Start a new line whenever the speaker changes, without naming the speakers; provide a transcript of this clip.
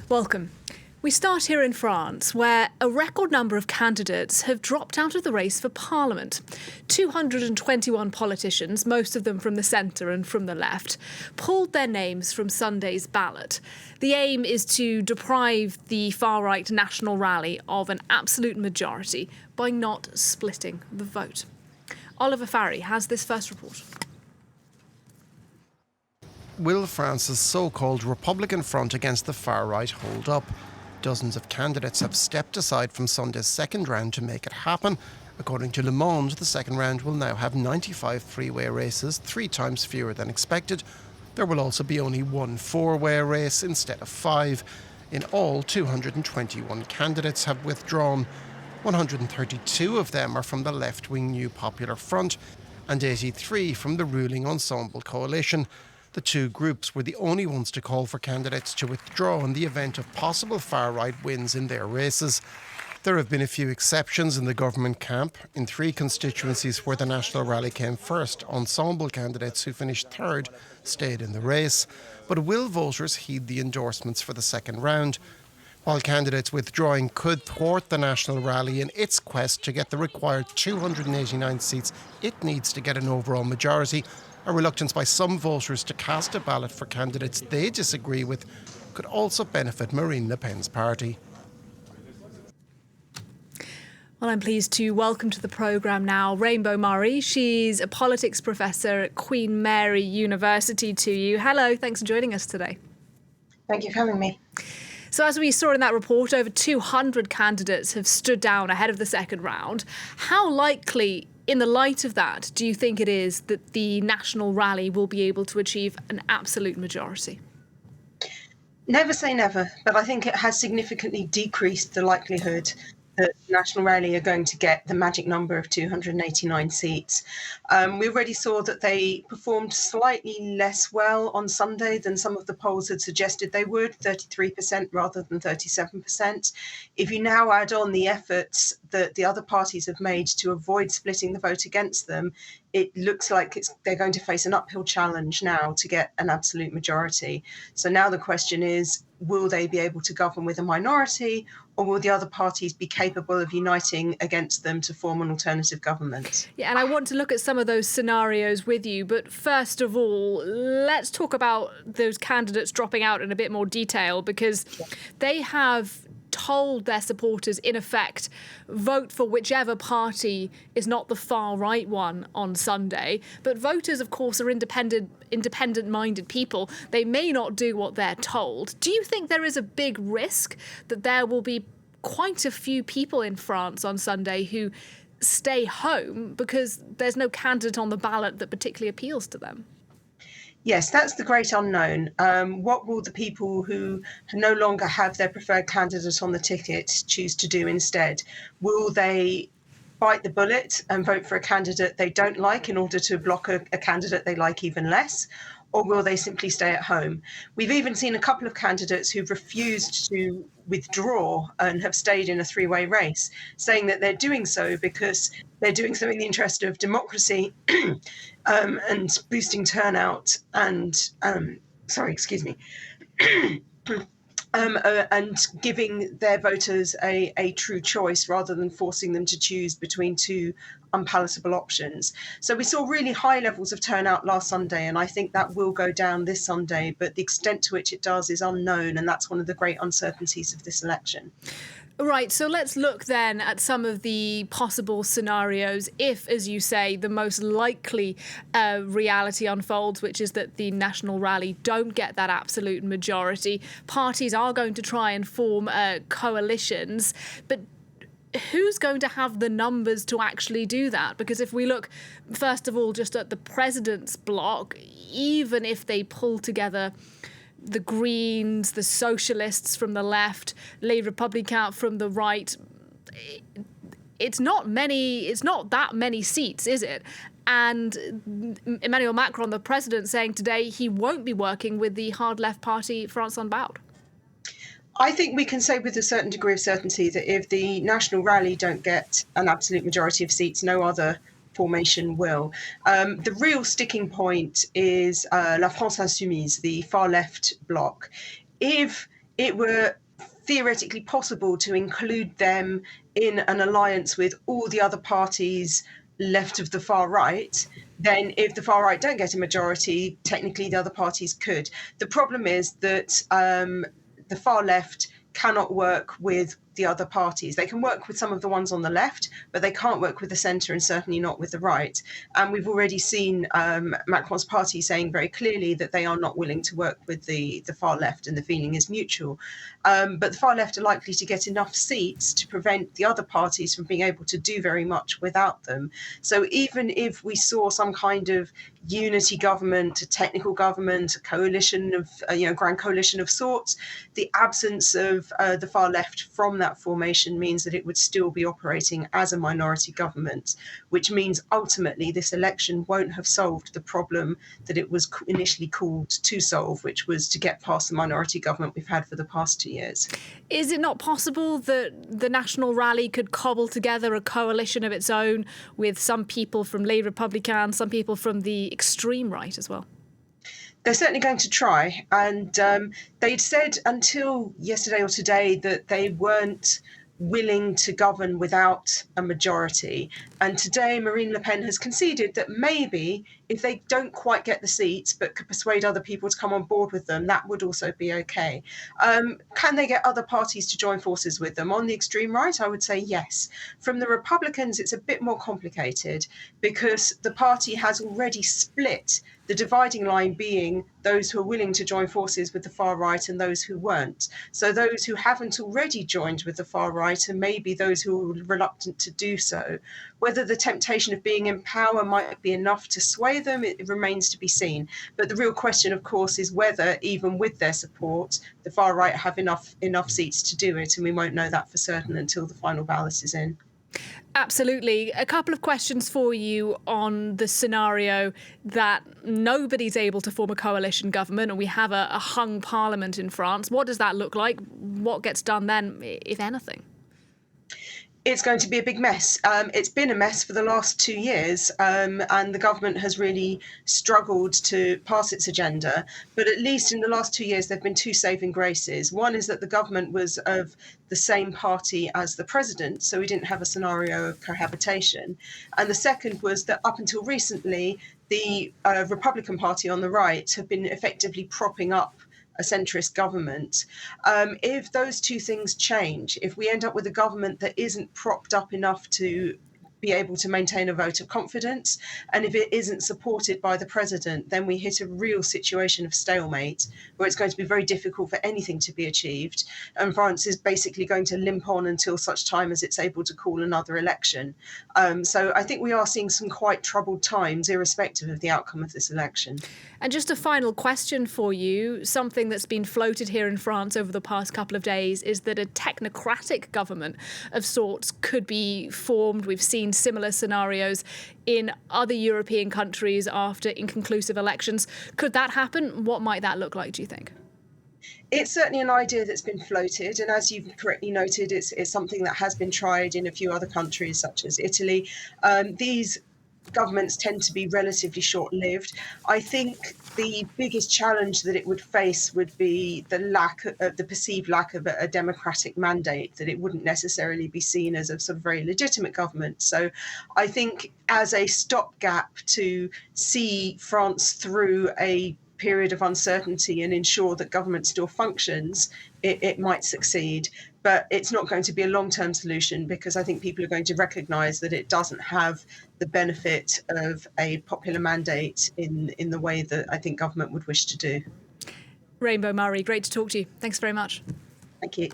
Welcome. We start here in France, where a record number of candidates have dropped out of the race for Parliament. 221 politicians, most of them from the centre and from the left, pulled their names from Sunday's ballot. The aim is to deprive the far-right National Rally of an absolute majority by not splitting the vote. Oliver Farry has this first report.
Will France's so-called Republican front against the far-right hold up? Dozens of candidates have stepped aside from Sunday's second round to make it happen. According to Le Monde, the second round will now have 95 three-way races, 3 times fewer than expected. There will also be only one four-way race instead of 5. In all, 221 candidates have withdrawn. 132 of them are from the left-wing New Popular Front and 83 from the ruling Ensemble coalition. The two groups were the only ones to call for candidates to withdraw in the event of possible far-right wins in their races. There have been a few exceptions in the government camp. In 3 constituencies where the National Rally came first, Ensemble candidates who finished third stayed in the race. But will voters heed the endorsements for the second round? While candidates withdrawing could thwart the National Rally in its quest to get the required 289 seats it needs to get an overall majority, a reluctance by some voters to cast a ballot for candidates they disagree with could also benefit Marine Le Pen's party.
Well, I'm pleased to welcome to the programme now Rainbow Murray. She's a politics professor at Queen Mary University to you. Hello, thanks for joining us today.
Thank you for having me.
So as we saw in that report, over 200 candidates have stood down ahead of the second round. How likely, in the light of that, do you think it is that the National Rally will be able to achieve an absolute majority?
Never say never, but I think it has significantly decreased the likelihood that the National Rally are going to get the magic number of 289 seats. We already saw that they performed slightly less well on Sunday than some of the polls had suggested they would, 33% rather than 37%. If you now add on the efforts that the other parties have made to avoid splitting the vote against them, it looks like they're going to face an uphill challenge now to get an absolute majority. So now the question is, will they be able to govern with a minority, or will the other parties be capable of uniting against them to form an alternative government?
Yeah, and I want to look at some of those scenarios with you. But first of all, let's talk about those candidates dropping out in a bit more detail, because they have told their supporters, in effect, vote for whichever party is not the far-right one on Sunday. But voters, of course, are independent-minded people. They may not do what they're told. Do you think there is a big risk that there will be quite a few people in France on Sunday who stay home because there's no candidate on the ballot that particularly appeals to them?
Yes, that's the great unknown. What will the people who no longer have their preferred candidate on the ticket choose to do instead? Will they bite the bullet and vote for a candidate they don't like in order to block a candidate they like even less? Or will they simply stay at home? We've even seen a couple of candidates who've refused to withdraw and have stayed in a 3-way race, saying that they're doing so because they're doing so in the interest of democracy and boosting turnout and and giving their voters a true choice rather than forcing them to choose between 2 unpalatable options. So we saw really high levels of turnout last Sunday, and I think that will go down this Sunday, but the extent to which it does is unknown, and that's one of the great uncertainties of this election.
Right, so let's look then at some of the possible scenarios if, as you say, the most likely reality unfolds, which is that the National Rally don't get that absolute majority. Parties are going to try and form coalitions, but who's going to have the numbers to actually do that? Because if we look, first of all, just at the president's bloc, even if they pull together the Greens, the Socialists from the left, Les Républicains from the right, it's not that many seats, is it? And Emmanuel Macron, the president, saying today he won't be working with the hard left party France Unbowed.
I think we can say with a certain degree of certainty that if the National Rally don't get an absolute majority of seats, no other formation will. The real sticking point is La France Insoumise, the far left bloc. If it were theoretically possible to include them in an alliance with all the other parties left of the far right, then if the far right don't get a majority, technically the other parties could. The problem is that the far left cannot work with the other parties. They can work with some of the ones on the left, but they can't work with the centre and certainly not with the right. And we've already seen Macron's party saying very clearly that they are not willing to work with the far left, and the feeling is mutual. But the far left are likely to get enough seats to prevent the other parties from being able to do very much without them. So even if we saw some kind of unity government, a technical government, a coalition of, grand coalition of sorts, the absence of the far left from that formation means that it would still be operating as a minority government, which means ultimately this election won't have solved the problem that it was initially called to solve, which was to get past the minority government we've had for the past 2 years.
Is it not possible that the National Rally could cobble together a coalition of its own with some people from Les Républicains, some people from the extreme right as well?
They're certainly going to try. And they'd said until yesterday or today that they weren't willing to govern without a majority. And today, Marine Le Pen has conceded that maybe if they don't quite get the seats but could persuade other people to come on board with them, that would also be okay. Can they get other parties to join forces with them? On the extreme right, I would say yes. From the Republicans, it's a bit more complicated because the party has already split, the dividing line being those who are willing to join forces with the far right and those who weren't. So those who haven't already joined with the far right and maybe those who are reluctant to do so. Whether the temptation of being in power might be enough to sway them, it remains to be seen. But the real question, of course, is whether, even with their support, the far right have enough seats to do it, and we won't know that for certain until the final ballot is in.
Absolutely. A couple of questions for you on the scenario that nobody's able to form a coalition government and we have a hung parliament in France. What does that look like? What gets done then, if anything?
It's going to be a big mess. It's been a mess for the last 2 years, and the government has really struggled to pass its agenda. But at least in the last 2 years, there have been two saving graces. One is that the government was of the same party as the president, so we didn't have a scenario of cohabitation. And the second was that up until recently, the Republican Party on the right have been effectively propping up a centrist government. If those two things change, if we end up with a government that isn't propped up enough to be able to maintain a vote of confidence, and if it isn't supported by the president, then we hit a real situation of stalemate where it's going to be very difficult for anything to be achieved, and France is basically going to limp on until such time as it's able to call another election. So I think we are seeing some quite troubled times, irrespective of the outcome of this election.
And just a final question for you. Something that's been floated here in France over the past couple of days is that a technocratic government of sorts could be formed. We've seen similar scenarios in other European countries after inconclusive elections. Could that happen? What might that look like, do you think?
It's certainly an idea that's been floated, and as you've correctly noted, it's something that has been tried in a few other countries, such as Italy. These governments tend to be relatively short-lived. I think the biggest challenge that it would face would be the perceived lack of a democratic mandate, that it wouldn't necessarily be seen as a sort of very legitimate government. So I think as a stopgap to see France through a period of uncertainty and ensure that government still functions, it might succeed. But it's not going to be a long-term solution, because I think people are going to recognise that it doesn't have the benefit of a popular mandate in the way that I think government would wish to do.
Rainbow Murray, great to talk to you. Thanks very much.
Thank you.